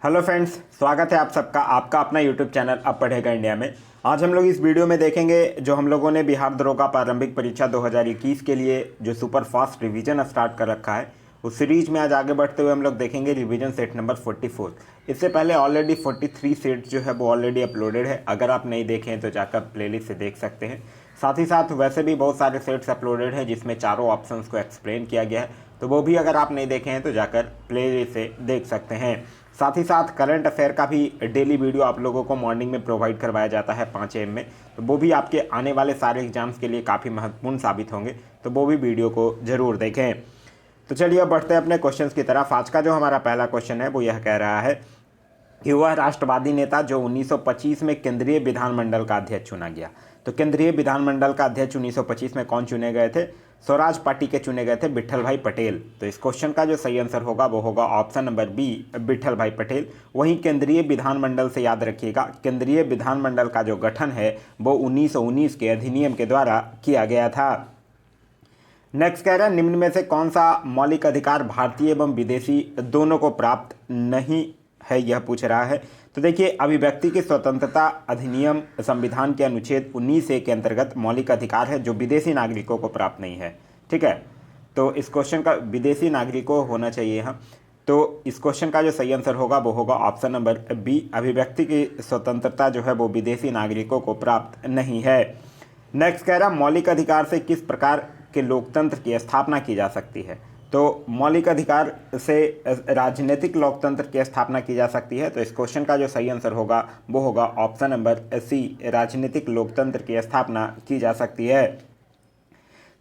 Hello friends, स्वागत है आप सबका आपका अपना यूट्यूब चैनल अब पढ़ेगा इंडिया में। आज हम लोग इस वीडियो में देखेंगे जो हम लोगों ने बिहार दरोगा प्रारंभिक परीक्षा 2021 के लिए जो सुपर फास्ट रिवीजन स्टार्ट कर रखा है उस सीरीज में आज आगे बढ़ते हुए हम लोग देखेंगे रिवीजन सेट नंबर 44। इससे पहले ऑलरेडी 43 सेट जो है वो ऑलरेडी अपलोडेड है। अगर आप नहीं देखे हैं तो जाकर प्लेलिस्ट से देख सकते हैं। साथ ही साथ वैसे भी बहुत सारे सेट्स अपलोडेड हैं जिसमें चारों ऑप्शंस को एक्सप्लेन किया गया है, तो वो भी अगर आप नहीं देखे हैं तो जाकर प्लेलिस्ट से देख सकते हैं। साथ ही साथ करंट अफेयर का भी डेली वीडियो आप लोगों को मॉर्निंग में प्रोवाइड करवाया जाता है 5 AM में, तो वो भी आपके आने वाले सारे एग्जाम्स के लिए काफ़ी महत्वपूर्ण साबित होंगे, तो वो भी वीडियो को ज़रूर देखें। तो चलिए अब बढ़ते हैं अपने क्वेश्चंस की तरफ। आज का जो हमारा पहला क्वेश्चन है वो यह कह रहा है कि वह राष्ट्रवादी नेता जो 1925 में केंद्रीय विधानमंडल का अध्यक्ष चुना गया। तो केंद्रीय विधानमंडल का अध्यक्ष 1925 में कौन चुने गए थे? स्वराज पार्टी के चुने गए थे विट्ठल भाई पटेल। तो इस क्वेश्चन का जो सही आंसर होगा वो होगा ऑप्शन नंबर बी, विट्ठल भाई पटेल। वहीं केंद्रीय विधानमंडल से याद रखिएगा, केंद्रीय विधानमंडल का जो गठन है वो 1919 के अधिनियम के द्वारा किया गया था। नेक्स्ट कह रहा है निम्न में से कौन सा मौलिक अधिकार भारतीय एवं विदेशी दोनों को प्राप्त नहीं है, यह पूछ रहा है। तो देखिए, अभिव्यक्ति की स्वतंत्रता अधिनियम संविधान के अनुच्छेद 19A के अंतर्गत मौलिक अधिकार है जो विदेशी नागरिकों को प्राप्त नहीं है। ठीक है, तो इस क्वेश्चन का विदेशी नागरिकों होना चाहिए यहाँ। तो इस क्वेश्चन का जो सही आंसर होगा वो होगा ऑप्शन नंबर बी, अभिव्यक्ति की स्वतंत्रता जो है वो विदेशी नागरिकों को प्राप्त नहीं है। नेक्स्ट कह रहा मौलिक अधिकार से किस प्रकार के लोकतंत्र की स्थापना की जा सकती है? तो मौलिक अधिकार से राजनीतिक लोकतंत्र की स्थापना की जा सकती है। तो इस क्वेश्चन का जो सही आंसर होगा वो होगा ऑप्शन नंबर सी, राजनीतिक लोकतंत्र की स्थापना की जा सकती है।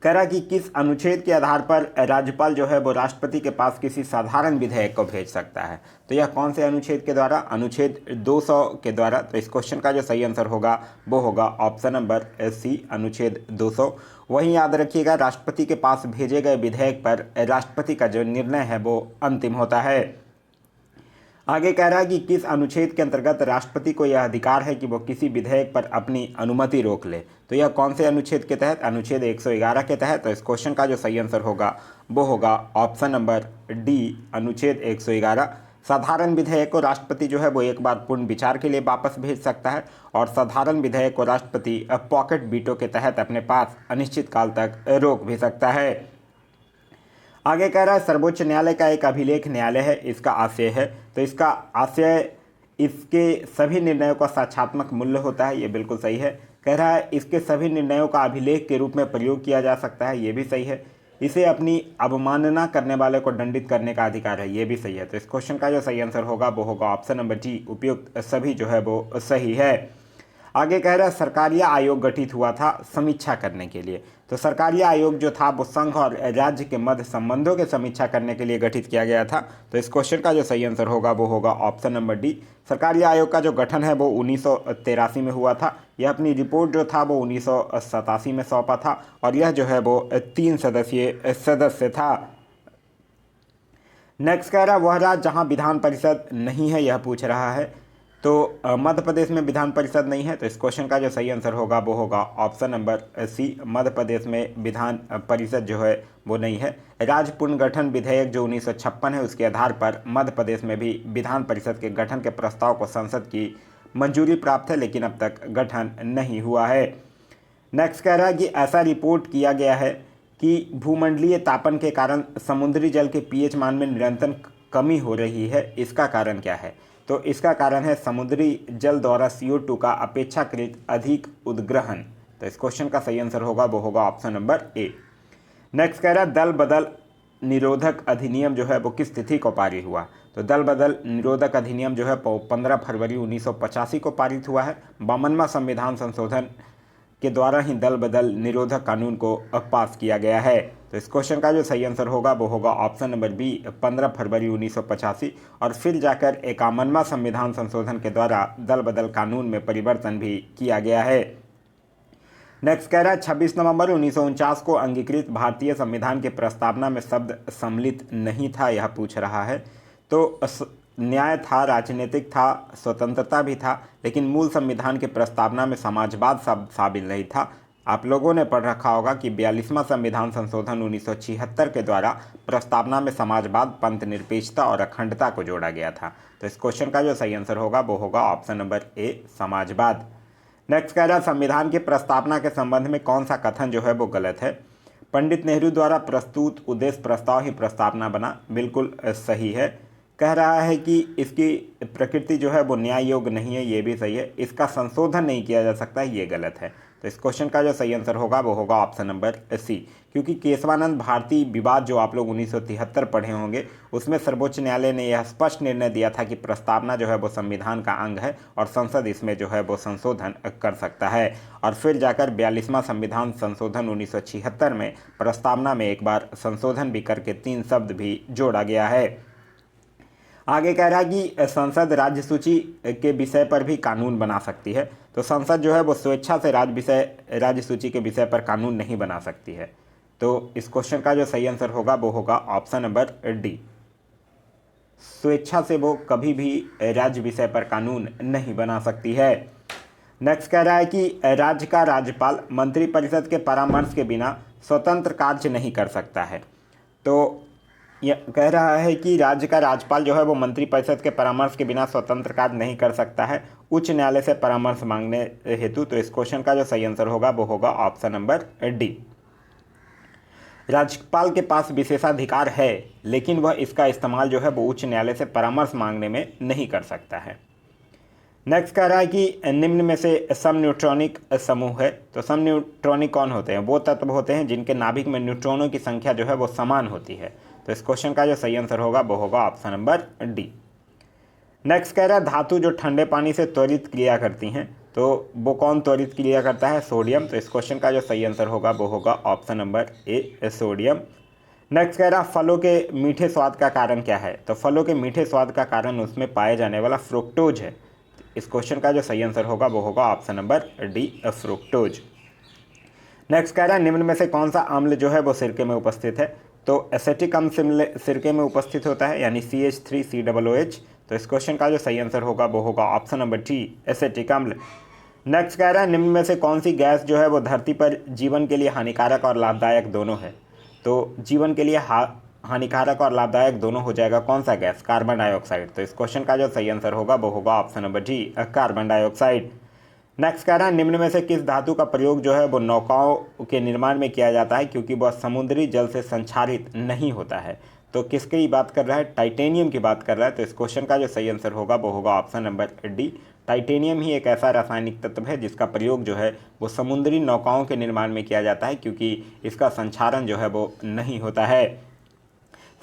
कह रहा कि किस अनुच्छेद के आधार पर राज्यपाल जो है वो राष्ट्रपति के पास किसी साधारण विधेयक को भेज सकता है? तो यह कौन से अनुच्छेद के द्वारा? अनुच्छेद 200 के द्वारा। तो इस क्वेश्चन का जो सही आंसर होगा वो होगा ऑप्शन नंबर सी, अनुच्छेद 200। वहीं याद रखिएगा, राष्ट्रपति के पास भेजे गए विधेयक पर राष्ट्रपति का जो निर्णय है वो अंतिम होता है। आगे कह रहा है कि किस अनुच्छेद के अंतर्गत राष्ट्रपति को यह अधिकार है कि वो किसी विधेयक पर अपनी अनुमति रोक ले? तो यह कौन से अनुच्छेद के तहत? अनुच्छेद 111 के तहत। तो इस क्वेश्चन का जो सही आंसर होगा वो होगा ऑप्शन नंबर डी, अनुच्छेद 111। साधारण विधेयक को राष्ट्रपति जो है वो एक बार पूर्ण विचार के लिए वापस भेज सकता है, और साधारण विधेयक को राष्ट्रपति पॉकेट वीटो के तहत अपने पास अनिश्चित काल तक रोक भी सकता है। आगे कह रहा है सर्वोच्च न्यायालय का एक अभिलेख न्यायालय है, इसका आशय है। तो इसका आशय इसके सभी निर्णयों का साक्ष्यात्मक मूल्य होता है, ये बिल्कुल सही है। कह रहा है इसके सभी निर्णयों का अभिलेख के रूप में प्रयोग किया जा सकता है, ये भी सही है। इसे अपनी अवमानना करने वाले को दंडित करने का अधिकार है, ये भी सही है। तो इस क्वेश्चन का जो सही आंसर होगा वो होगा ऑप्शन नंबर जी, उपयुक्त सभी जो है वो सही है। आगे कह रहा है सरकारीय आयोग गठित हुआ था समीक्षा करने के लिए। तो सरकारीय आयोग जो था वो संघ और राज्य के मध्य संबंधों की समीक्षा करने के लिए गठित किया गया था। तो इस क्वेश्चन का जो सही आंसर होगा वो होगा ऑप्शन नंबर डी। सरकारीय आयोग का जो गठन है वो 1983 में हुआ था। यह अपनी रिपोर्ट जो था वो 1987 में सौंपा था, और यह जो है वो 3 सदस्यीय सदस्य था। नेक्स्ट कह रहा है वह राज्य जहाँ विधान परिषद नहीं है, यह पूछ रहा है। तो मध्य प्रदेश में विधान परिषद नहीं है। तो इस क्वेश्चन का जो सही आंसर होगा वो होगा ऑप्शन नंबर सी, मध्य प्रदेश में विधान परिषद जो है वो नहीं है। राज्य पुनर्गठन विधेयक जो 1956 है उसके आधार पर मध्य प्रदेश में भी विधान परिषद के गठन के प्रस्ताव को संसद की मंजूरी प्राप्त है, लेकिन अब तक गठन नहीं हुआ है। नेक्स्ट कह रहा है कि ऐसा रिपोर्ट किया गया है कि भूमंडलीय तापन के कारण समुद्री जल के पीएच मान में निरंतर कमी हो रही है, इसका कारण क्या है? तो इसका कारण है समुद्री जल द्वारा CO2 का अपेक्षाकृत अधिक उद्ग्रहण। तो इस क्वेश्चन का सही आंसर होगा वो होगा ऑप्शन नंबर ए। नेक्स्ट कह रहा है दल बदल निरोधक अधिनियम जो है वो किस तिथि को पारित हुआ? तो दल बदल निरोधक अधिनियम जो है 15 फरवरी 1985 को पारित हुआ है। 52वां संविधान संशोधन के द्वारा ही दल बदल निरोधक कानून को पास किया गया है। तो इस क्वेश्चन का जो सही आंसर होगा वो होगा ऑप्शन नंबर बी, 15 फरवरी 1985, और फिर जाकर 51वां संविधान संशोधन के द्वारा दल बदल कानून में परिवर्तन भी किया गया है। नेक्स्ट कह रहा है 26 नवंबर 1949 को अंगीकृत भारतीय संविधान के प्रस्तावना में शब्द सम्मिलित नहीं था, यह पूछ रहा है। तो न्याय था, राजनीतिक था, स्वतंत्रता भी था, लेकिन मूल संविधान के प्रस्तावना में समाजवाद शब्द शामिल नहीं था। आप लोगों ने पढ़ रखा होगा कि 42वां संविधान संशोधन 1976 के द्वारा प्रस्तावना में समाजवाद, पंथ निरपेक्षता और अखंडता को जोड़ा गया था। तो इस क्वेश्चन का जो सही आंसर होगा वो होगा ऑप्शन नंबर ए, समाजवाद। नेक्स्ट कह रहा है संविधान की प्रस्तावना के संबंध में कौन सा कथन जो है वो गलत है। पंडित नेहरू द्वारा प्रस्तुत उद्देश्य प्रस्ताव ही प्रस्तावना बना, बिल्कुल सही है। कह रहा है कि इसकी प्रकृति जो है वो न्याय योग्य नहीं है, ये भी सही है। इसका संशोधन नहीं किया जा सकता, ये गलत है। तो इस क्वेश्चन का जो सही आंसर होगा वो होगा ऑप्शन नंबर सी, क्योंकि केशवानंद भारती विवाद जो आप लोग 1973 पढ़े होंगे, उसमें सर्वोच्च न्यायालय ने यह स्पष्ट निर्णय दिया था कि प्रस्तावना जो है वो संविधान का अंग है और संसद इसमें जो है वो संशोधन कर सकता है। और फिर जाकर 42वां संविधान संशोधन 1976 में प्रस्तावना में एक बार संशोधन भी करके 3 शब्द भी जोड़ा गया है। आगे कह रहा है कि संसद राज्य सूची के विषय पर भी कानून बना सकती है। तो संसद जो है वो स्वेच्छा से राज्य सूची के विषय पर कानून नहीं बना सकती है। तो इस क्वेश्चन का जो सही आंसर होगा वो होगा ऑप्शन नंबर डी, स्वेच्छा से वो कभी भी राज्य विषय पर कानून नहीं बना सकती है। नेक्स्ट कह रहा है कि राज्य का राज्यपाल मंत्रिपरिषद के परामर्श के बिना स्वतंत्र कार्य नहीं कर सकता है। तो यह कह रहा है कि राज्य का राज्यपाल जो है वो मंत्रिपरिषद के परामर्श के बिना स्वतंत्र कार्य नहीं कर सकता है, उच्च न्यायालय से परामर्श मांगने हेतु। तो इस क्वेश्चन का जो सही आंसर होगा वो होगा ऑप्शन नंबर डी, राज्यपाल के पास विशेषाधिकार है लेकिन वह इसका इस्तेमाल जो है वो उच्च न्यायालय से परामर्श मांगने में नहीं कर सकता है। नेक्स्ट कह रहा है कि निम्न में से सम न्यूट्रॉनिक समूह है। तो सम न्यूट्रॉनिक कौन होते हैं? वो तत्व होते हैं जिनके नाभिक में न्यूट्रॉनों की संख्या जो है वो समान होती है। तो इस क्वेश्चन का जो सही आंसर होगा वो होगा ऑप्शन नंबर डी। नेक्स्ट कह रहा है धातु जो ठंडे पानी से त्वरित क्रिया करती हैं, तो वो कौन त्वरित क्रिया करता है? सोडियम। तो इस क्वेश्चन का जो सही आंसर होगा वो होगा ऑप्शन नंबर ए, सोडियम। नेक्स्ट कह रहा फलों के मीठे स्वाद का कारण क्या है? तो फलों के मीठे स्वाद का कारण उसमें पाए जाने वाला फ्रुक्टोज है। इस क्वेश्चन का जो सही आंसर होगा वो होगा option number D, fructose. Next कह रहा है निम्न में से कौन सा अम्ल जो है वो सिरके में उपस्थित है? तो एसेटिक अम्ल सिरके में उपस्थित होता है, यानी CH3COOH। तो इस क्वेश्चन का जो सही आंसर होगा वो होगा ऑप्शन नंबर टी, एसेटिक अम्ल। नेक्स्ट कह रहा है निम्न में से कौन सी गैस जो है वो धरती पर जीवन के लिए हानिकारक और लाभदायक दोनों है? तो जीवन के लिए हानिकारक और लाभदायक दोनों हो जाएगा कौन सा गैस? Carbon dioxide. तो इस क्वेश्चन का जो सही आंसर होगा वो होगा option number D, carbon dioxide. Next कह रहा है निम्न में से किस धातु का प्रयोग जो है वो नौकाओं के निर्माण में किया जाता है क्योंकि वह समुद्री जल से संक्षारित नहीं होता है? तो किसकी बात कर रहा है? टाइटेनियम की बात कर रहा है। तो इस क्वेश्चन का जो सही आंसर होगा वो होगा ऑप्शन नंबर डी, टाइटेनियम ही एक ऐसा रासायनिक तत्व है जिसका प्रयोग जो है वो समुद्री नौकाओं के निर्माण में किया जाता है क्योंकि इसका संक्षारण जो है वो नहीं होता है।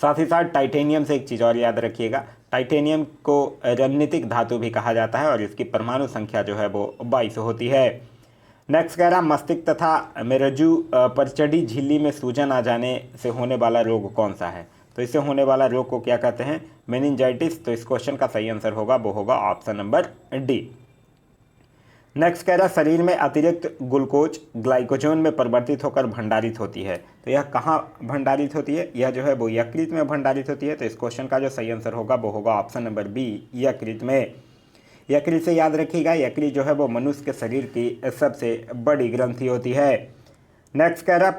साथ ही साथ टाइटेनियम से एक चीज़ और याद रखिएगा, टाइटेनियम को रणनीतिक धातु भी कहा जाता है और इसकी परमाणु संख्या जो है वो 22 होती है। नेक्स्ट कह रहा मस्तिष्क तथा मेरुज्जु पर चढ़ी झिल्ली में सूजन आ जाने से होने वाला रोग कौन सा है? तो इससे होने वाला रोग को क्या कहते हैं? मेनिंजाइटिस। तो इस क्वेश्चन का सही आंसर होगा वो होगा ऑप्शन नंबर डी। नेक्स्ट कह रहा है शरीर में अतिरिक्त ग्लूकोज ग्लाइकोजन में परिवर्तित होकर भंडारित होती है। तो यह कहाँ भंडारित होती है? यह जो है वो यकृत में भंडारित होती है। तो इस क्वेश्चन का जो सही आंसर होगा वो होगा ऑप्शन नंबर बी, यकृत में। यकृत से याद रखिएगा, यकृत जो है वो मनुष्य के शरीर की सबसे बड़ी ग्रंथि होती है। नेक्स्ट कह रहा है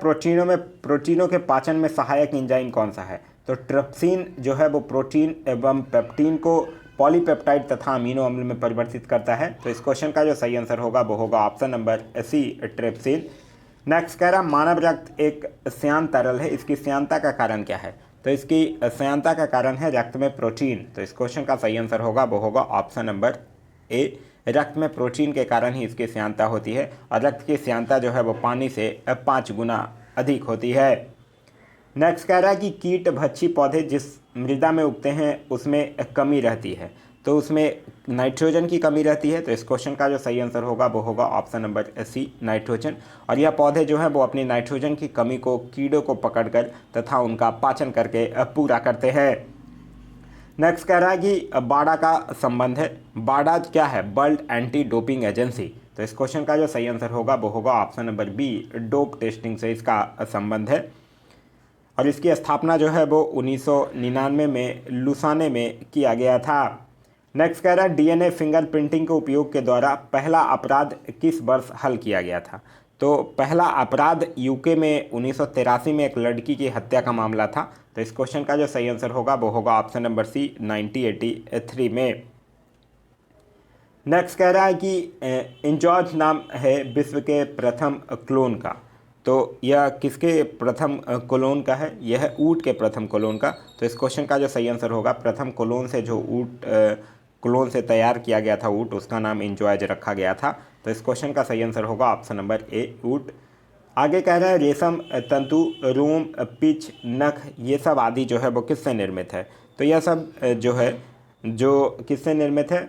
प्रोटीनों के पाचन में सहायक एंजाइम कौन सा है? तो ट्रिप्सिन जो है वो प्रोटीन एवं पेप्टीन को पॉलीपेप्टाइड तथा अमीनो अम्ल में परिवर्तित करता है। तो इस क्वेश्चन का जो सही आंसर होगा वो होगा option number C, trypsin. Next कह रहा मानव रक्त एक श्यान तरल है, इसकी श्यानता का कारण क्या है? तो इसकी श्यानता का कारण है रक्त में प्रोटीन। तो इस क्वेश्चन का सही आंसर होगा वो होगा ऑप्शन नंबर ए, रक्त में प्रोटीन के कारण ही इसकी श्यानता होती है और रक्त की श्यानता जो है वो पानी से 5 गुना अधिक होती है। नेक्स्ट कह रहा है कि कीट भक्षी पौधे जिस मृदा में उगते हैं उसमें कमी रहती है, तो उसमें नाइट्रोजन की कमी रहती है। तो इस क्वेश्चन का जो सही आंसर होगा वो होगा ऑप्शन नंबर सी, नाइट्रोजन। और यह पौधे जो है वो अपनी नाइट्रोजन की कमी को कीड़ों को पकड़कर तथा उनका पाचन करके पूरा करते हैं। नेक्स्ट कह रहा है कि बाडा का संबंध है। बाडा क्या है? World anti doping agency. तो इस क्वेश्चन का जो सही आंसर होगा वो होगा option number B, dope testing से इसका संबंध है। और इसकी स्थापना जो है वो 1999 में लुसाने में किया गया था। नेक्स्ट कह रहा है डीएनए फिंगरप्रिंटिंग के उपयोग के द्वारा पहला अपराध किस वर्ष हल किया गया था? तो पहला अपराध यूके में 1983 में एक लड़की की हत्या का मामला था। तो इस क्वेश्चन का जो सही आंसर होगा वो होगा ऑप्शन नंबर सी 1983 में। नेक्स्ट कह रहा है कि इंजॉर्ज नाम है विश्व के प्रथम क्लोन का। तो यह किसके प्रथम क्लोन का है? यह है ऊँट के प्रथम क्लोन का। तो इस क्वेश्चन का जो सही आंसर होगा, प्रथम क्लोन से जो ऊँट क्लोन से तैयार किया गया था ऊँट, उसका नाम इंजॉर्ज रखा गया था। तो इस क्वेश्चन का सही आंसर होगा ऑप्शन नंबर ए ऊँट। आगे कह रहा है रेशम, तंतु, रोम, पिच, नख ये सब आदि जो है वो किससे निर्मित है? तो यह सब जो है जो किससे निर्मित है?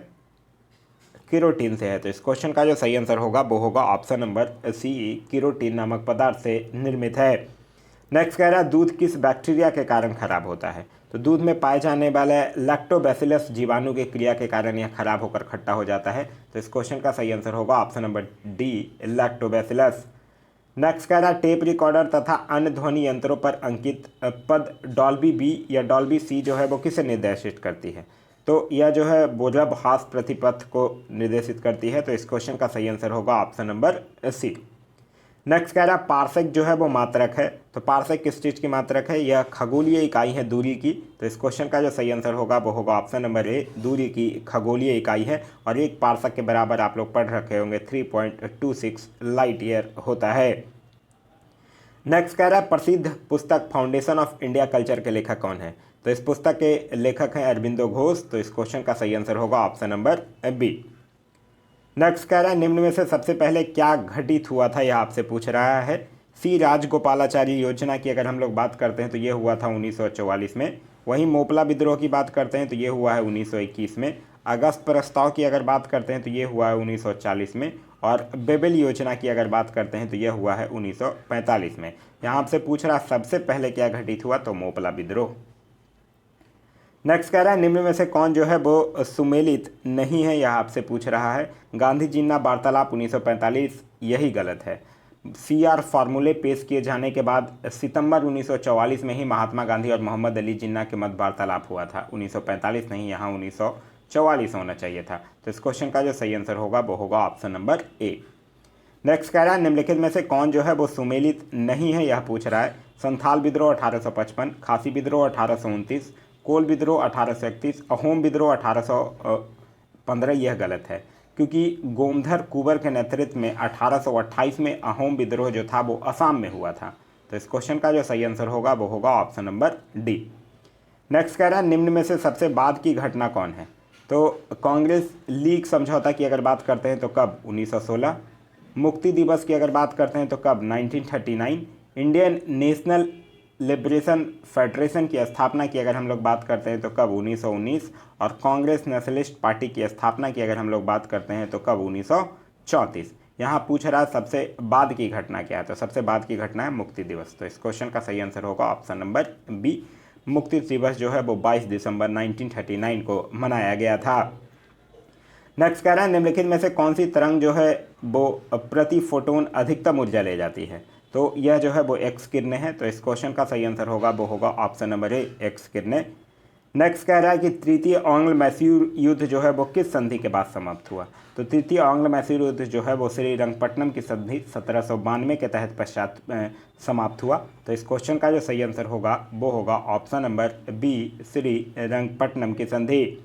केरोटीन से है। तो इस क्वेश्चन का जो सही आंसर होगा वो होगा ऑप्शन नंबर सी, केरोटीन नामक पदार्थ से निर्मित है। नेक्स्ट कह रहा है दूध किस बैक्टीरिया के कारण खराब होता है? तो दूध में पाए जाने वाले लैक्टोबैसिलस जीवाणु की क्रिया के कारण यह खराब होकर खट्टा हो जाता है। तो इस क्वेश्चन का सही आंसर होगा option number D, lactobacillus. Next कह रहा है टेप रिकॉर्डर तथा अन्य ध्वनि यंत्रों पर अंकित पद डॉल्बी बी या डॉल्बी सी जो है वो किसे निर्देशित करती है? तो यह जो है बोजब हास प्रतिपथ को निर्देशित करती है। तो इस क्वेश्चन का सही आंसर होगा ऑप्शन नंबर सी। नेक्स्ट कह रहा है पार्सेक जो है वो मात्रक है। तो पार्सेक किस चीज़ की मात्रक है? यह खगोलीय इकाई है दूरी की। तो इस क्वेश्चन का जो सही आंसर होगा वो होगा ऑप्शन नंबर ए, दूरी की खगोलीय इकाई है। और एक पार्सेक के बराबर आप लोग पढ़ रखे होंगे 3.26 लाइट ईयर होता है। नेक्स्ट कह रहा है प्रसिद्ध पुस्तक फाउंडेशन ऑफ इंडिया कल्चर के लेखक कौन है? तो इस पुस्तक के लेखक हैं अरबिंदो घोष। तो इस क्वेश्चन का सही आंसर होगा ऑप्शन नंबर बी। नेक्स्ट कह रहा है निम्न में से सबसे पहले क्या घटित हुआ था, यह आपसे पूछ रहा है। सी राजगोपालाचारी योजना की अगर हम लोग बात करते हैं तो ये हुआ था 1944 में। वहीं मोपला विद्रोह की बात करते हैं तो ये हुआ है 1921 में। अगस्त प्रस्ताव की अगर बात करते हैं तो ये हुआ है 1940 में। और बेबेल योजना की अगर बात करते हैं तो यह हुआ है 1945 में। यहाँ आपसे पूछ रहा सबसे पहले क्या घटित हुआ, तो मोपला विद्रोह। नेक्स्ट कह रहा है निम्न में से कौन जो है वो सुमेलित नहीं है, यह आपसे पूछ रहा है। गांधी जिन्ना वार्तालाप 1945, यही गलत है। CR फार्मूले पेश किए जाने के बाद सितंबर 1944 में ही महात्मा गांधी और मोहम्मद अली जिन्ना के मध्य वार्तालाप हुआ था। 1945 नहीं, यहाँ 1944 होना चाहिए था। तो इस क्वेश्चन का जो सही आंसर होगा वो होगा ऑप्शन नंबर ए। नेक्स्ट कह रहा है निम्नलिखित में से कौन जो है वो सुमेलित नहीं है, यह पूछ रहा है। संथाल विद्रोह 1855, खासी विद्रोह 1829, कोल विद्रोह 1831, अहोम विद्रोह 1815, यह गलत है क्योंकि गोमधर कुंवर के नेतृत्व में 1828 में अहोम विद्रोह जो था वो असम में हुआ था। तो इस क्वेश्चन का जो सही आंसर होगा वो होगा ऑप्शन नंबर डी। नेक्स्ट कह रहा है निम्न में से सबसे बाद की घटना कौन है? तो कांग्रेस लीग समझौता की अगर बात करते हैं तो कब? 1916। मुक्ति दिवस की अगर बात करते हैं तो कब? 1939। इंडियन नेशनल लिबरेशन फेडरेशन की स्थापना की अगर हम लोग बात करते हैं तो कब? 1919। और कांग्रेस नेशनलिस्ट पार्टी की स्थापना की अगर हम लोग बात करते हैं तो कब? 1934। यहाँ पूछ रहा है सबसे बाद की घटना क्या है? तो सबसे बाद की घटना है मुक्ति दिवस। तो इस क्वेश्चन का सही आंसर होगा ऑप्शन नंबर बी, मुक्ति दिवस जो है वो 22 दिसंबर 1939 को मनाया गया था। नेक्स्ट कह रहा है निम्नलिखित में से कौन सी तरंग जो है वो प्रति फोटोन अधिकतम ऊर्जा ले जाती है? तो यह जो है वो एक्स किरणें है। तो इस क्वेश्चन का सही आंसर होगा वो होगा ऑप्शन नंबर ए, एक्स किरणें। नेक्स्ट कह रहा है कि तृतीय आंग्ल मैसूर युद्ध जो है वो किस संधि के बाद समाप्त हुआ? तो तृतीय आंग्ल मैसूर युद्ध जो है वो श्रीरंगपट्टनम की संधि 1792 के तहत पश्चात समाप्त हुआ। तो इस क्वेश्चन का जो सही आंसर होगा वो होगा ऑप्शन नंबर बी, श्रीरंगपट्टनम की संधि।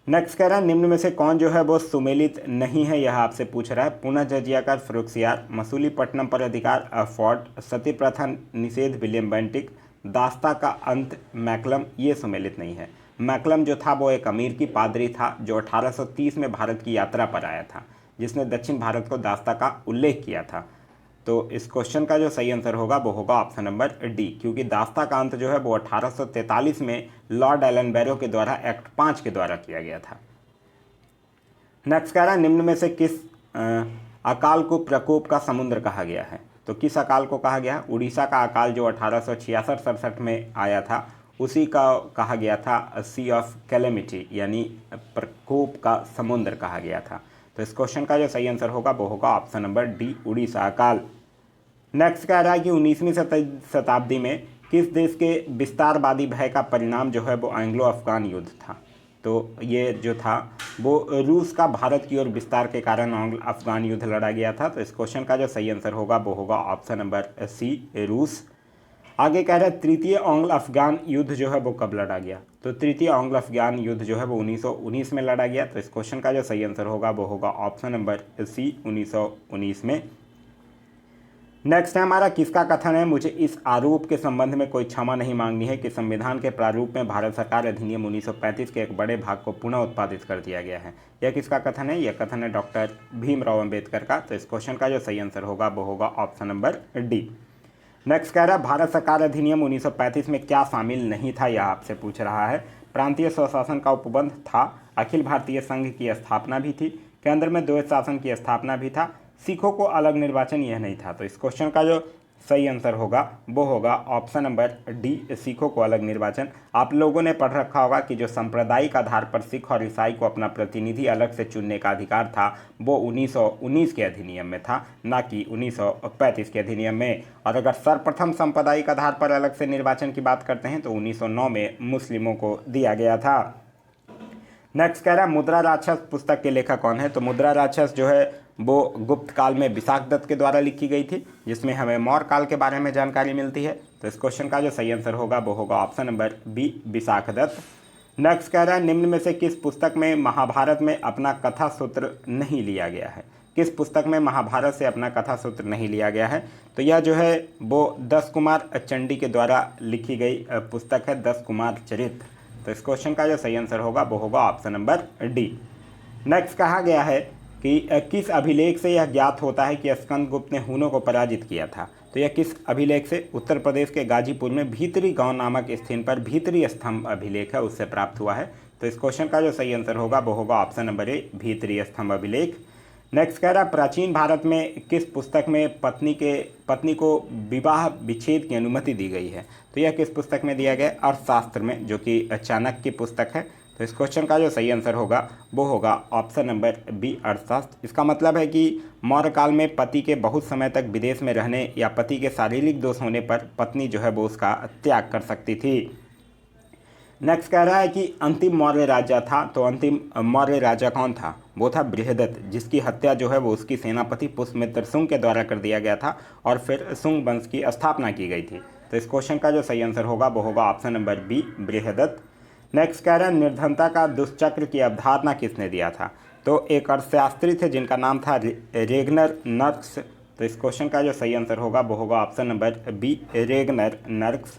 नेक्स्ट कह रहा है निम्न में से कौन जो है वो सुमेलित नहीं है, यह आपसे पूछ रहा है। पुनः जजिया कर फरुखसियार, मसूलीपट्टनम पर अधिकार फोर्ट, सती प्रथा निषेध विलियम बेंटिक, दास्ता का अंत मैकलम, ये सुमेलित नहीं है। मैकलम जो था वो एक अमेरिकी पादरी था जो 1830 में भारत की यात्रा पर आया था, जिसने दक्षिण भारत को दास्ता का उल्लेख किया था। तो इस क्वेश्चन का जो सही आंसर होगा वो होगा ऑप्शन नंबर डी, क्योंकि दास्ता का अंत जो है वो 1843 में लॉर्ड एलन बैरो के द्वारा एक्ट 5 के द्वारा किया गया था। नेक्स्ट कह रहा है निम्न में से किस अकाल को प्रकोप का समुद्र कहा गया है? तो किस अकाल को कहा गया? उड़ीसा का अकाल जो 1866-67 में आया था उसी का कहा गया था सी ऑफ कैलेमिटी, यानी प्रकोप का समुद्र कहा गया था। तो इस क्वेश्चन का जो सही आंसर होगा वो होगा ऑप्शन नंबर डी, उड़ीसा अकाल। नेक्स्ट कह रहा है कि 19वीं शताब्दी में किस देश के विस्तारवादी भय का परिणाम जो है वो एंग्लो अफगान युद्ध था? तो ये जो था वो रूस का भारत की ओर विस्तार के कारण आंग्ल अफगान युद्ध लड़ा गया था। तो इस क्वेश्चन का जो सही आंसर होगा वो होगा ऑप्शन नंबर सी, रूस। आगे कह रहे हैं तृतीय आंग्ल अफगान युद्ध जो है वो कब लड़ा गया। तो तृतीय आंग्ल अफगान युद्ध जो है वो 1919 में लड़ा गया। तो इस क्वेश्चन का जो सही आंसर होगा वो होगा ऑप्शन नंबर सी, 1919 में। नेक्स्ट है हमारा किसका कथन है, मुझे इस आरोप के संबंध में कोई क्षमा नहीं मांगनी है कि संविधान के प्रारूप में भारत सरकार अधिनियम 1935 के एक बड़े भाग को पुनः उत्पादित कर दिया गया है। यह किसका कथन है, यह कथन है डॉक्टर भीमराव अंबेडकर का। तो इस क्वेश्चन का जो सही आंसर होगा वो होगा ऑप्शन नंबर डी। नेक्स्ट कह रहा है भारत सरकार अधिनियम 1935 में क्या शामिल नहीं था, यह आपसे पूछ रहा है। प्रांतीय स्वशासन का उपबंध था, अखिल भारतीय संघ की स्थापना भी थी, केंद्र में द्वैत शासन की स्थापना भी था, सिखों को अलग निर्वाचन यह नहीं था। तो इस क्वेश्चन का जो सही आंसर होगा वो होगा ऑप्शन नंबर डी, सिखों को अलग निर्वाचन। आप लोगों ने पढ़ रखा होगा कि जो सांप्रदायिक आधार पर सिख और ईसाई को अपना प्रतिनिधि अलग से चुनने का अधिकार था वो 1919 के अधिनियम में था, ना कि 1935 के अधिनियम में। और अगर सर्वप्रथम सांप्रदायिक आधार पर अलग से निर्वाचन की बात करते हैं तो 1909 में मुस्लिमों को दिया गया था। नेक्स्ट कह रहा है मुद्रा राक्षस पुस्तक के लेखक कौन है। तो मुद्रा राक्षस जो है वो गुप्त काल में विशाख दत्त के द्वारा लिखी गई थी, जिसमें हमें मौर्य काल के बारे में जानकारी मिलती है। तो इस क्वेश्चन का जो सही आंसर होगा वो होगा option number B, Vishakhadatta. Next कह रहा है निम्न में से किस पुस्तक में महाभारत में अपना कथा सूत्र नहीं लिया गया है। किस पुस्तक में महाभारत से अपना कथा सूत्र नहीं लिया गया है। तो यह जो है वो 10 कुमार चंडी के द्वारा लिखी गई पुस्तक है, 10 कुमार चरित्र। तो इस क्वेश्चन का जो सही आंसर होगा वो होगा ऑप्शन नंबर डी। नेक्स्ट कहा गया है कि किस अभिलेख से यह ज्ञात होता है कि स्कंदगुप्त ने हुनों को पराजित किया था। तो यह किस अभिलेख से, उत्तर प्रदेश के गाजीपुर में भीतरी गांव नामक स्थान पर भीतरी स्तंभ अभिलेख है उससे प्राप्त हुआ है। तो इस क्वेश्चन का जो सही आंसर होगा वो होगा ऑप्शन नंबर ए, भीतरी स्तंभ अभिलेख। नेक्स्ट कह रहा है प्राचीन भारत में किस पुस्तक में पत्नी को विवाह विच्छेद की अनुमति दी गई है। तो यह किस पुस्तक में दिया गया, अर्थशास्त्र में, जो कि चाणक्य की पुस्तक है। तो इस क्वेश्चन का जो सही आंसर होगा वो होगा ऑप्शन नंबर बी, अर्थशास्त्र। इसका मतलब है कि मौर्य काल में पति के बहुत समय तक विदेश में रहने या पति के शारीरिक दोष होने पर पत्नी जो है वो उसका त्याग कर सकती थी। नेक्स्ट कह रहा है कि अंतिम मौर्य राजा था। तो अंतिम मौर्य राजा कौन था, वो था बृहदत्त, जिसकी हत्या जो है वो उसकी सेनापति पुष्यमित्र शुंग के द्वारा कर दिया गया था और फिर शुंग वंश की स्थापना की गई थी। तो इस क्वेश्चन का जो सही आंसर होगा वो होगा option number B, Brihadatta. Next कह रहा है निर्धनता का दुष्चक्र की अवधारणा किसने दिया था। तो एक अर्थशास्त्री थे जिनका नाम था रेगनर नर्क्स। तो इस क्वेश्चन का जो सही आंसर होगा वो होगा option number B, Ragnar Nurkse.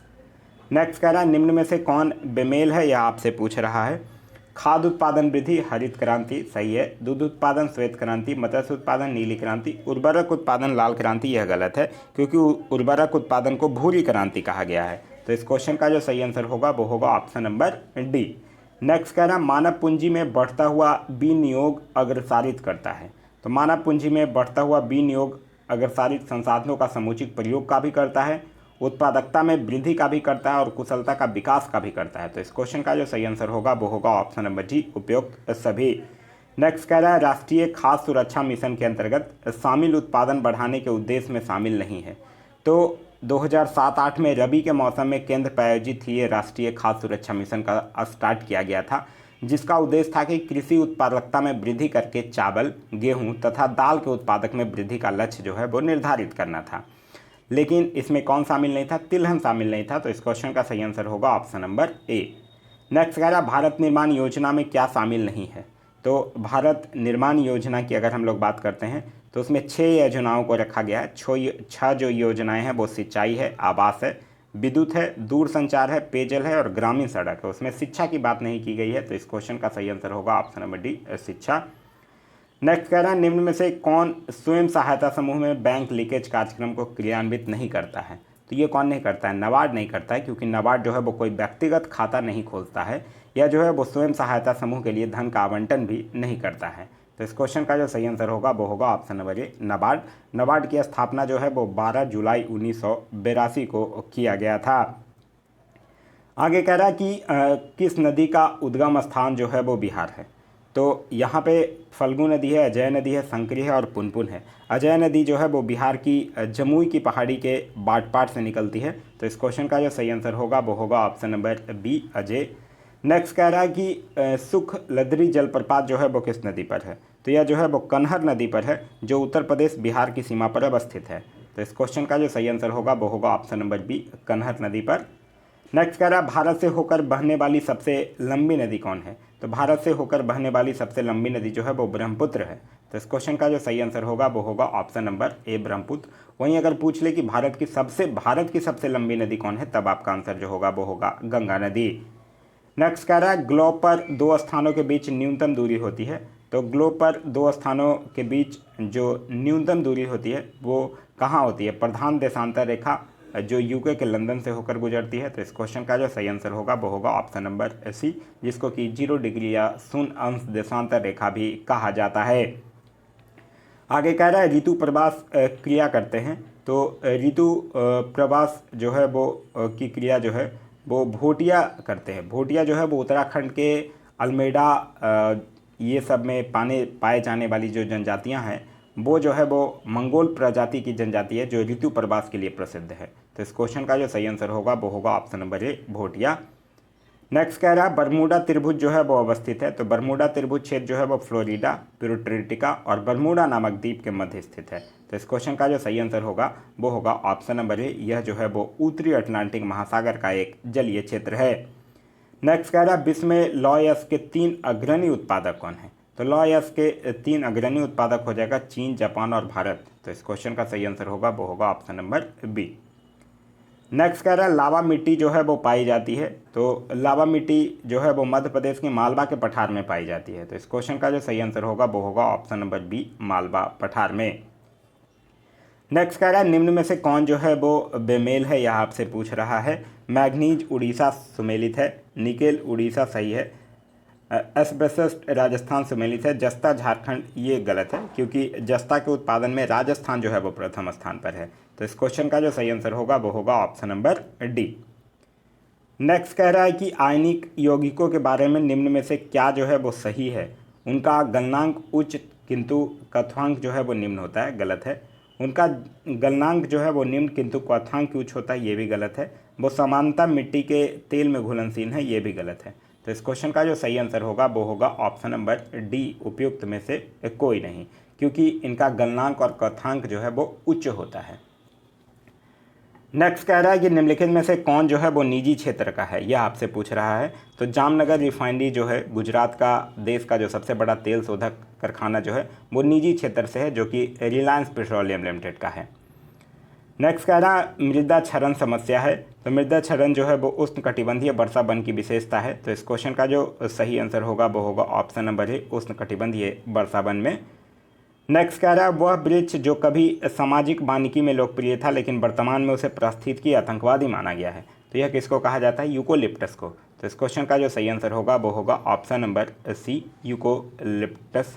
Next कह रहा है निम्न में से कौन बेमेल है, यह आपसे पूछ रहा है। खाद्य उत्पादन वृद्धि हरित क्रांति सही है, दूध उत्पादन श्वेत क्रांति, मत्स्य उत्पादन नीली क्रांति, उर्वरक उत्पादन लाल क्रांति यह गलत है, क्योंकि उर्वरक उत्पादन को भूरी क्रांति कहा गया है। तो इस क्वेश्चन का जो सही आंसर होगा वो होगा ऑप्शन नंबर डी। नेक्स्ट कह रहा है मानव पूंजी में बढ़ता हुआ विनियोग अग्रसारित करता है। तो मानव पूंजी में बढ़ता हुआ विनियोग अग्रसारित संसाधनों का समुचित प्रयोग का भी करता है, उत्पादकता में वृद्धि का भी करता है और कुशलता का विकास का भी करता है। तो इस क्वेश्चन का जो सही आंसर होगा वो होगा ऑप्शन नंबर जी, उपयुक्त सभी। नेक्स्ट कह रहा है राष्ट्रीय खाद्य सुरक्षा मिशन के अंतर्गत शामिल उत्पादन बढ़ाने के उद्देश्य में शामिल नहीं है। तो 2007-8 में रबी के मौसम में केंद्र प्रायोजित ये राष्ट्रीय खाद्य सुरक्षा मिशन का स्टार्ट किया गया था, जिसका उद्देश्य था कि कृषि उत्पादकता में वृद्धि करके चावल, गेहूं तथा दाल के उत्पादक में वृद्धि का लक्ष्य जो है वो निर्धारित करना था। लेकिन इसमें कौन शामिल नहीं था, तिलहन शामिल नहीं था। तो इस क्वेश्चन का सही आंसर होगा ऑप्शन नंबर ए। नेक्स्ट कह रहा भारत निर्माण योजना में क्या शामिल नहीं है। तो भारत निर्माण योजना की अगर हम लोग बात करते हैं तो उसमें 6 योजनाओं को रखा गया है। 6 जो योजनाएं हैं वो सिंचाई है, आवास है, विद्युत है, दूर संचार है, पेयजल है और ग्रामीण सड़क है। उसमें शिक्षा की बात नहीं की गई है। तो इस क्वेश्चन का सही आंसर होगा ऑप्शन नंबर डी, शिक्षा। नेक्स्ट कह रहा है निम्न में से कौन स्वयं सहायता समूह में बैंक लीकेज कार्यक्रम को क्रियान्वित नहीं करता है। तो ये कौन नहीं करता है, नाबार्ड नहीं करता है, क्योंकि नाबार्ड जो है वो कोई व्यक्तिगत खाता नहीं खोलता है, या जो है वो स्वयं सहायता समूह के लिए धन का आवंटन भी नहीं करता है। तो इस क्वेश्चन का जो सही आंसर होगा वो होगा ऑप्शन नंबर ए, नाबार्ड। नाबार्ड की स्थापना जो है वो 12 जुलाई 1982 को किया गया था। आगे कह रहा है कि किस नदी का उद्गम स्थान जो है वो बिहार है। तो यहाँ पे फल्गु नदी है, अजय नदी है, संकरी है और पुनपुन है। अजय नदी जो है वो बिहार की जमुई की पहाड़ी के बाटपाट से निकलती है। तो इस क्वेश्चन का जो सही आंसर होगा वो होगा option number B, Ajay. Next कह रहा है कि सुख लदरी जलप्रपात जो है वो किस नदी पर है, तो यह जो है वो कन्हर नदी पर है, जो उत्तर प्रदेश बिहार की सीमा पर अवस्थित है। तो इस क्वेश्चन का जो सही आंसर होगा वो होगा ऑप्शन नंबर बी, कन्हर नदी पर। नेक्स्ट कह रहा है भारत से होकर बहने वाली सबसे लंबी नदी कौन है, तो भारत से होकर बहने वाली सबसे लंबी नदी जो है वो ब्रह्मपुत्र है। तो इस क्वेश्चन का जो सही आंसर होगा वो होगा ऑप्शन नंबर ए, ब्रह्मपुत्र। वहीं अगर पूछ ले कि भारत की सबसे लंबी नदी कौन है, तब आपका आंसर जो होगा वो होगा गंगा नदी। नेक्स्ट कह रहा है ग्लोब पर दो स्थानों के बीच न्यूनतम दूरी होती है, तो ग्लोब पर दो स्थानों के बीच जो न्यूनतम दूरी होती है वो कहाँ होती है, प्रधान देशांतर रेखा जो यूके के लंदन से होकर गुजरती है। तो इस क्वेश्चन का जो सही आंसर होगा वो होगा ऑप्शन नंबर सी, जिसको कि 0 डिग्री या 0 अंश देशांतर रेखा भी कहा जाता है। आगे कह रहा है ऋतु प्रवास क्रिया करते हैं, तो ऋतु प्रवास जो है वो की क्रिया जो है वो भोटिया करते हैं। भोटिया जो है वो उत्तराखंड के अल्मेडा ये सब में पाए जाने वाली जो जनजातियां हैं वो जो है वो मंगोल प्रजाति की जनजाति है जो ऋतु प्रवास के लिए प्रसिद्ध है। तो इस क्वेश्चन का जो सही आंसर होगा वो होगा option number A, Bhotia. Next कह रहा है बरमूडा त्रिभुज जो है वो अवस्थित है, तो बरमूडा त्रिभुज क्षेत्र जो है वो फ्लोरिडा, प्यूर्टो और बरमूडा नामक द्वीप के मध्य स्थित है। तो इस क्वेश्चन का जो सही आंसर होगा वो होगा ऑप्शन नंबर ए, यह जो है वो उत्तरी अटलांटिक महासागर का एक जलीय क्षेत्र है। नेक्स्ट कह रहा है विश्व में लौह के 3 अग्रणी उत्पादक कौन है, तो लौह के 3 अग्रणी उत्पादक हो जाएगा चीन, जापान और भारत। तो इस क्वेश्चन का सही आंसर होगा वो होगा ऑप्शन नंबर बी। नेक्स्ट कह रहा है लावा मिट्टी जो है वो पाई जाती है, तो लावा मिट्टी जो है वो मध्य प्रदेश के मालवा के पठार में पाई जाती है। तो इस क्वेश्चन का जो सही आंसर होगा वो होगा ऑप्शन नंबर बी, मालवा पठार में। नेक्स्ट कह रहा है निम्न में से कौन जो है वो बेमेल है, यह आपसे पूछ रहा है। मैग्नीज उड़ीसा सुमेलित है, निकेल उड़ीसा सही है, एस्बेस्टस राजस्थान सुमेलित है, जस्ता झारखंड ये गलत है क्योंकि जस्ता के उत्पादन में राजस्थान जो है वो प्रथम स्थान पर है। तो इस क्वेश्चन का जो सही आंसर होगा वो होगा ऑप्शन नंबर डी। नेक्स्ट कह रहा है कि आयनिक यौगिकों के बारे में निम्न में से क्या जो है वो सही है। उनका गलनांक उच्च किंतु क्वथनांक जो है वो निम्न होता है, गलत है। उनका गलनांक जो है वो निम्न किंतु क्वथनांक उच्च होता है, ये भी गलत है। वो समानता मिट्टी के तेल में घुलनशील है, ये भी गलत है। तो इस क्वेश्चन का जो सही आंसर होगा वो होगा ऑप्शन नंबर डी, उपयुक्त में से कोई नहीं, क्योंकि इनका गलनांक और क्वथनांक जो है वो उच्च होता है। नेक्स्ट कह रहा है कि निम्नलिखित में से कौन जो है वो निजी क्षेत्र का है, यह आपसे पूछ रहा है। तो जामनगर रिफाइनरी जो है गुजरात का देश का जो सबसे बड़ा तेल शोधक कारखाना जो है वो निजी क्षेत्र से है, जो कि रिलायंस पेट्रोलियम लिमिटेड का है। नेक्स्ट कह रहा है मृदा क्षरण समस्या है, तो मृदा क्षरण जो है वो उष्णकटिबंधीय वर्षा वन की विशेषता है। तो इस क्वेश्चन का जो सही आंसर होगा वो होगा ऑप्शन नंबर ए, उष्णकटिबंधीय वर्षा वन में। नेक्स्ट कह रहा है वह वृक्ष जो कभी सामाजिक वानिकी में लोकप्रिय था लेकिन वर्तमान में उसे पारिस्थितिकी आतंकवादी माना गया है, तो यह किसको कहा जाता है, यूकोलिप्टस को। तो इस क्वेश्चन का जो सही आंसर होगा वो होगा option number C, eucalyptus.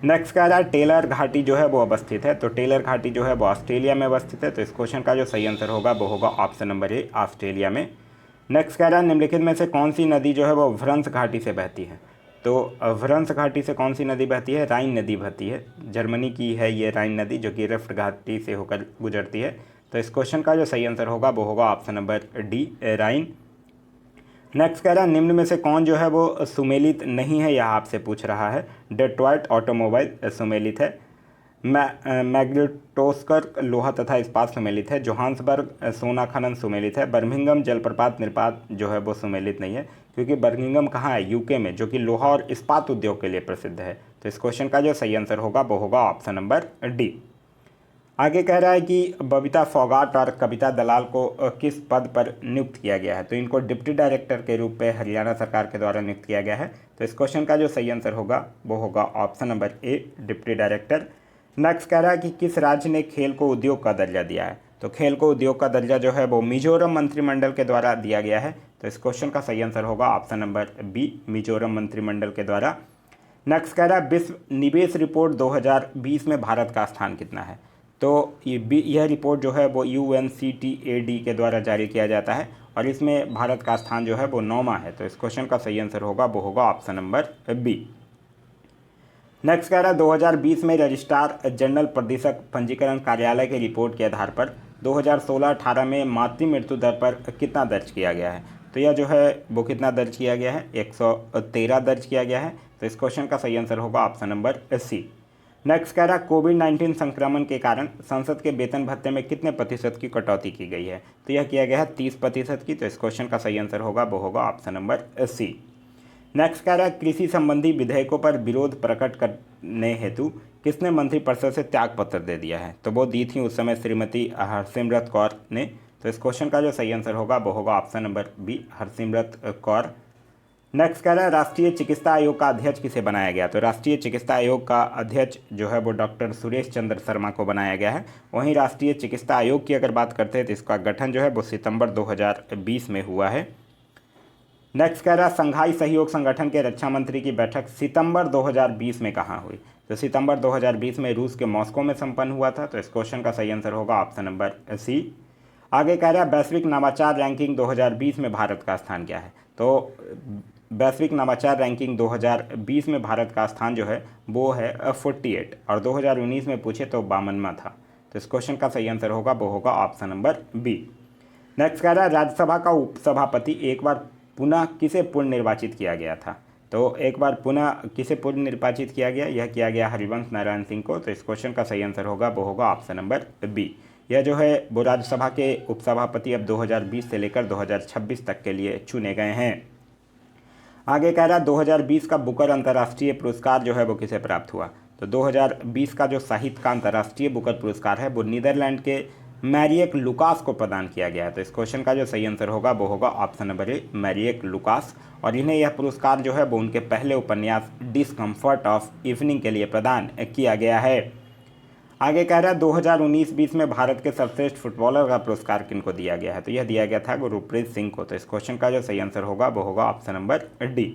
Next कह रहा है टेलर घाटी जो है वो अवस्थित है, तो टेलर घाटी जो है वो ऑस्ट्रेलिया में अवस्थित है। तो इस क्वेश्चन का जो सही आंसर होगा वो होगा ऑप्शन नंबर ए, ऑस्ट्रेलिया में। नेक्स्ट कह रहा है निम्नलिखित में से कौन सी नदी जो है वो व्रंस घाटी से बहती है, तो व्रंस घाटी से कौन सी नदी बहती है, राइन नदी बहती है। जर्मनी की है ये राइन नदी जो कि रिफ्ट घाटी से होकर गुजरती है। तो इस क्वेश्चन का जो सही आंसर होगा वो होगा ऑप्शन नंबर डी, राइन। नेक्स्ट कह रहा है निम्न में से कौन जो है वो सुमेलित नहीं है, यह आपसे पूछ रहा है। डेट्रॉयट ऑटोमोबाइल सुमेलित है, मैग्नेटोस्कर लोहा तथा इस्पात सुमेलित है, जोहान्सबर्ग सोना खनन सुमेलित है, बर्मिंघम जलप्रपात निर्पात जो है वो सुमेलित नहीं है, क्योंकि बर्मिंघम कहाँ है, यूके में, जो कि लोहा और इस्पात उद्योग के लिए प्रसिद्ध है। तो इस क्वेश्चन का जो सही आंसर होगा वो होगा ऑप्शन नंबर डी। आगे कह रहा है कि बबीता फोगाट और कविता दलाल को किस पद पर नियुक्त किया गया है, तो इनको डिप्टी डायरेक्टर के रूप में हरियाणा सरकार के द्वारा नियुक्त किया गया है। तो इस क्वेश्चन का जो सही आंसर होगा वो होगा ऑप्शन नंबर ए, डिप्टी डायरेक्टर। नेक्स्ट कह रहा है कि किस राज्य ने खेल को उद्योग का दर्जा दिया है, तो खेल को उद्योग का दर्जा जो है वो मिजोरम मंत्रिमंडल के द्वारा दिया गया है। तो इस क्वेश्चन का सही आंसर होगा ऑप्शन नंबर बी, मिजोरम मंत्रिमंडल के द्वारा। नेक्स्ट कह रहा है विश्व निवेश रिपोर्ट 2020 में भारत का स्थान कितना है, तो यह रिपोर्ट जो है वो UNCTAD के द्वारा जारी किया जाता है और इसमें भारत का स्थान जो है वो 9वां है। तो इस क्वेश्चन का सही आंसर होगा वो होगा ऑप्शन नंबर बी। नेक्स्ट कह रहा है 2020 में रजिस्ट्रार जनरल प्रदेशक पंजीकरण कार्यालय की रिपोर्ट के आधार पर 2016-18 में मातृ मृत्यु दर पर कितना दर्ज किया गया है, तो यह जो है वो कितना दर्ज किया गया है, 113 दर्ज किया गया है। तो इस क्वेश्चन का सही आंसर होगा ऑप्शन नंबर सी। नेक्स्ट कह रहा है कोविड-19 संक्रमण के कारण संसद के वेतन भत्ते में कितने प्रतिशत की कटौती की गई है। तो यह किया गया है 30% की। तो इस क्वेश्चन का सही आंसर होगा वो होगा ऑप्शन नंबर सी। नेक्स्ट कह रहा है कृषि संबंधी विधेयकों पर विरोध प्रकट करने हेतु किसने मंत्रिपरिषद से त्याग पत्र दे दिया है। तो वो दी थी उस समय श्रीमती हरसिमरत कौर ने। तो इस क्वेश्चन का जो सही आंसर होगा वो होगा option number B, Harsimrat Kaur. Next कह रहा है राष्ट्रीय चिकित्सा आयोग का अध्यक्ष किसे बनाया गया। तो राष्ट्रीय चिकित्सा आयोग का अध्यक्ष जो है वो डॉक्टर सुरेश चंद्र शर्मा को बनाया गया है। वहीं राष्ट्रीय चिकित्सा आयोग की अगर बात करते हैं तो इसका गठन जो है वो सितंबर 2020 में हुआ है। नेक्स्ट कह रहा है संघाई सहयोग संगठन के रक्षा मंत्री की बैठक सितंबर 2020 में कहाँ हुई। तो सितंबर 2020 में रूस के मॉस्को में संपन्न हुआ था। तो इस क्वेश्चन का सही आंसर होगा ऑप्शन नंबर सी। आगे कह रहा है वैश्विक नवाचार रैंकिंग 2020 में भारत का स्थान क्या है। तो वैश्विक नवाचार रैंकिंग 2020 में भारत का स्थान जो है वो है 48 और 2019 में पूछे तो 52वां था। तो इस क्वेश्चन का सही आंसर होगा वो होगा ऑप्शन नंबर बी। नेक्स्ट कह रहा है राज्यसभा का उपसभापति एक बार पुनः किसे पुनर्निर्वाचित किया गया था। तो एक बार पुनः किसे पुनर्निर्वाचित किया गया, यह किया गया हरिवंश नारायण सिंह को। तो इस क्वेश्चन का सही आंसर होगा वो होगा ऑप्शन नंबर बी। यह जो है वो राज्यसभा के उपसभापति अब 2020 से लेकर 2026 तक के लिए चुने गए हैं। आगे कह रहा है 2020 का बुकर अंतर्राष्ट्रीय पुरस्कार जो है वो किसे प्राप्त हुआ। तो 2020 का जो साहित्य का अंतर्राष्ट्रीय बुकर पुरस्कार है वो नीदरलैंड के मैरियक लुकास को प्रदान किया गया है। तो इस क्वेश्चन का जो सही आंसर होगा वो होगा ऑप्शन नंबर ए, मैरियक लुकास। और इन्हें यह पुरस्कार जो है वो उनके पहले उपन्यास डिस्कम्फर्ट ऑफ इवनिंग के लिए प्रदान किया गया है। आगे कह रहा है 2019-20 में भारत के सर्वश्रेष्ठ फुटबॉलर का पुरस्कार किनको दिया गया है। तो यह दिया गया था गुरप्रीत सिंह को। तो इस क्वेश्चन का जो सही आंसर होगा वो होगा ऑप्शन नंबर डी।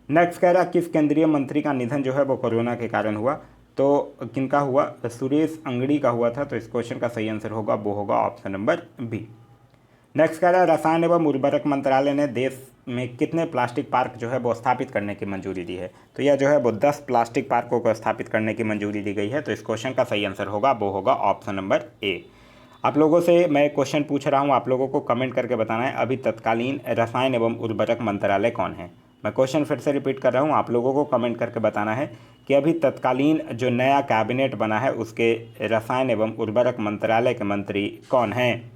नेक्स्ट कह रहा है किस केंद्रीय मंत्री का निधन जो है वो कोरोना के कारण हुआ। तो किनका हुआ, सुरेश अंगड़ी का हुआ था। तो इस क्वेश्चन का सही आंसर होगा वो होगा ऑप्शन नंबर बी। नेक्स्ट कह रहा है रसायन एवं उर्वरक मंत्रालय ने देश में कितने प्लास्टिक पार्क जो है वो स्थापित करने की मंजूरी दी है। तो यह जो है वो 10 प्लास्टिक पार्कों को स्थापित करने की मंजूरी दी गई है। तो इस क्वेश्चन का सही आंसर होगा वो होगा ऑप्शन नंबर ए। आप लोगों से मैं क्वेश्चन पूछ रहा हूँ, आप लोगों को कमेंट करके बताना है अभी तत्कालीन रसायन एवं उर्वरक मंत्रालय कौन है। मैं क्वेश्चन फिर से रिपीट कर रहा हूँ, आप लोगों को कमेंट करके बताना है कि अभी तत्कालीन जो नया कैबिनेट बना है उसके रसायन एवं उर्वरक मंत्रालय के मंत्री कौन हैं।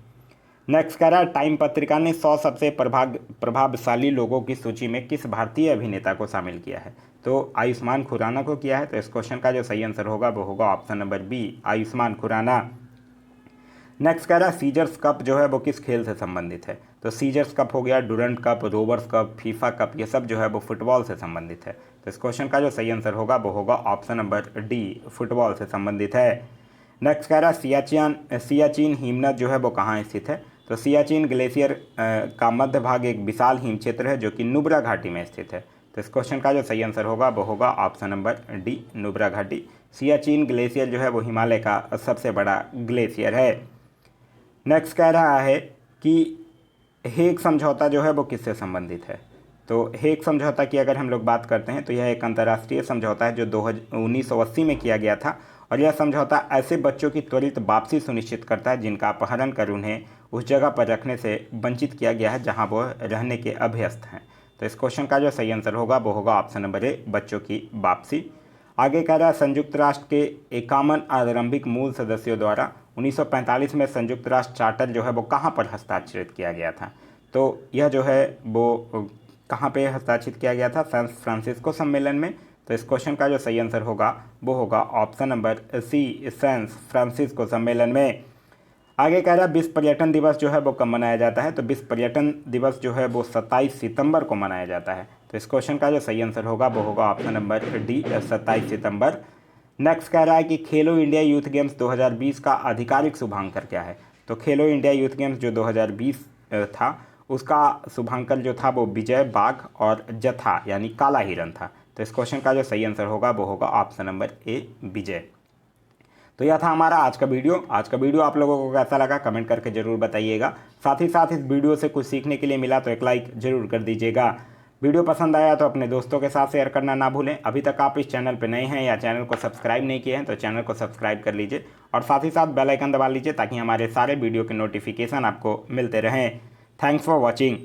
नेक्स्ट कह रहा है टाइम पत्रिका ने 100 सबसे प्रभावशाली लोगों की सूची में किस भारतीय अभिनेता को शामिल किया है। तो आयुष्मान खुराना को किया है। तो इस क्वेश्चन का जो सही आंसर होगा वो होगा option number B, Ayushmann Khurrana. Next कह रहा है सीजर्स कप जो है वो किस खेल से संबंधित है। तो सीजर्स कप हो गया, Durand cup, Rovers cup, FIFA cup, ये सब जो है वो फुटबॉल से संबंधित है। तो इस क्वेश्चन का जो सही आंसर होगा वो होगा ऑप्शन नंबर डी, फुटबॉल से संबंधित है। नेक्स्ट कह रहा है सियाचिन हिमनद जो है वो कहाँ स्थित है। तो सियाचिन ग्लेशियर का मध्य भाग एक विशाल हिम क्षेत्र है जो कि नुब्रा घाटी में स्थित है। तो इस क्वेश्चन का जो सही आंसर होगा वो होगा ऑप्शन नंबर डी, नुब्रा घाटी। सियाचिन ग्लेशियर जो है वो हिमालय का सबसे बड़ा ग्लेशियर है। नेक्स्ट कह रहा है कि हेग समझौता जो है वो किससे संबंधित है। तो हेग समझौता की अगर हम लोग बात करते हैं तो यह एक अंतर्राष्ट्रीय समझौता है जो 1980 में किया गया था। और यह समझौता ऐसे बच्चों की त्वरित वापसी सुनिश्चित करता है जिनका अपहरण कर उन्हें उस जगह पर रखने से वंचित किया गया है जहां वो रहने के अभ्यस्त हैं। तो इस क्वेश्चन का जो सही आंसर होगा वो होगा ऑप्शन नंबर ए, बच्चों की वापसी। आगे कह रहा है संयुक्त राष्ट्र के 51 आरंभिक मूल सदस्यों द्वारा 1945 में संयुक्त राष्ट्र चार्टर जो है वो कहाँ पर हस्ताक्षरित किया गया था। तो यह जो है वो कहाँ पे हस्ताक्षरित किया गया था, सैन फ्रांसिस्को सम्मेलन में। तो इस क्वेश्चन का जो सही आंसर होगा वो होगा option number C, San Francisco सम्मेलन में। आगे कह रहा है विश्व पर्यटन दिवस जो है वो कब मनाया जाता है। तो विश्व पर्यटन दिवस जो है वो 27 सितंबर को मनाया जाता है। तो इस क्वेश्चन का जो सही आंसर होगा वो होगा ऑप्शन नंबर डी, 27 सितंबर। नेक्स्ट कह रहा है कि खेलो इंडिया यूथ गेम्स 2020 का आधिकारिक शुभांकर क्या है। तो खेलो इंडिया यूथ गेम्स जो 2020 था उसका शुभांकर जो था वो विजय, बाघ और जथा यानी काला हिरन था। तो इस क्वेश्चन का जो सही आंसर होगा वो होगा ऑप्शन नंबर ए, विजय। तो यह था हमारा आज का वीडियो। आज का वीडियो आप लोगों को कैसा लगा कमेंट करके ज़रूर बताइएगा। साथ ही साथ इस वीडियो से कुछ सीखने के लिए मिला तो एक लाइक ज़रूर कर दीजिएगा। वीडियो पसंद आया तो अपने दोस्तों के साथ शेयर करना ना भूलें। अभी तक आप इस चैनल पर नए हैं या चैनल को सब्सक्राइब नहीं किए हैं तो चैनल को सब्सक्राइब कर लीजिए और साथ ही साथ बेल आइकन दबा लीजिए ताकि हमारे सारे वीडियो के नोटिफिकेशन आपको मिलते रहें। Thanks for watching.